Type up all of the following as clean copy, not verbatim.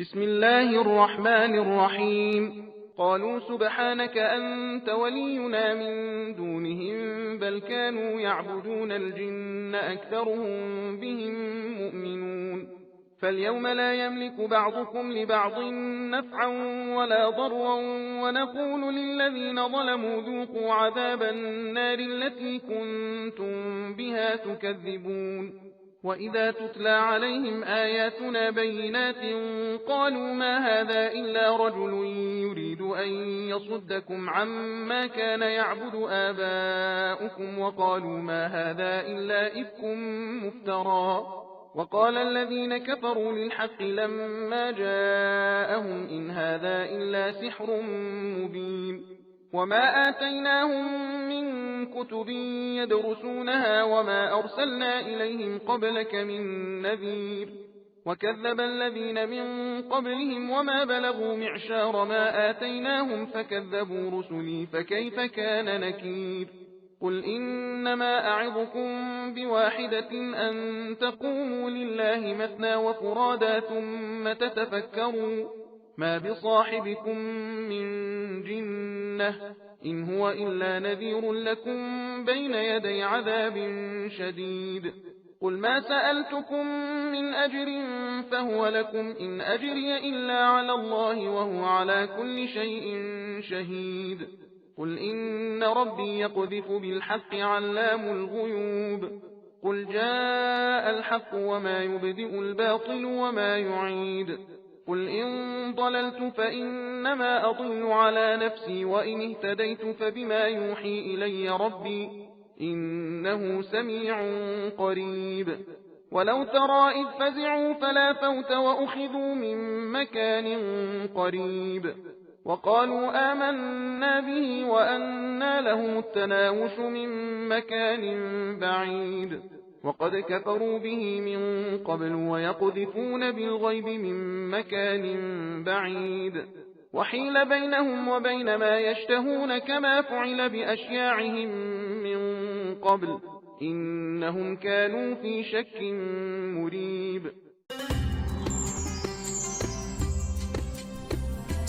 بسم الله الرحمن الرحيم. قالوا سبحانك أنت ولينا من دونهم بل كانوا يعبدون الجن أكثرهم بهم مؤمنون. فاليوم لا يملك بعضكم لبعض نفعا ولا ضرا ونقول للذين ظلموا ذوقوا عذاب النار التي كنتم بها تكذبون. وإذا تتلى عليهم آياتنا بينات قالوا ما هذا إلا رجل يريد أن يصدكم عما كان يعبد آباؤكم وقالوا ما هذا إلا إفك مفترى. وقال الذين كفروا للحق لما جاءهم إن هذا إلا سحر مبين. وما آتيناهم من كتب يدرسونها وما أرسلنا إليهم قبلك من نذير. وكذب الذين من قبلهم وما بلغوا معشار ما آتيناهم فكذبوا رسلي فكيف كان نكير. قل إنما أعظكم بواحدة أن تقوموا لله مثنى وفرادا ثم تتفكروا ما بصاحبكم من جنة إن هو إلا نذير لكم بين يدي عذاب شديد. قل ما سألتكم من أجر فهو لكم إن أجري إلا على الله وهو على كل شيء شهيد. قل إن ربي يقذف بالحق علام الغيوب. قل جاء الحق وما يبدئ الباطل وما يعيد. قل إن ضللت فإنما أضل على نفسي وإن اهتديت فبما يوحي إلي ربي إنه سميع قريب. ولو ترى إذ فزعوا فلا فوت وأخذوا من مكان قريب وقالوا آمنا به وأنى لهم التناوش من مكان بعيد وقد كفروا به من قبل ويقذفون بالغيب من مكان بعيد. وحيل بينهم وبين ما يشتهون كما فعل بأشياعهم من قبل إنهم كانوا في شك مريب.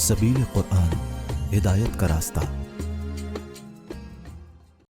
सबील कुरान हिदायत का रास्ता।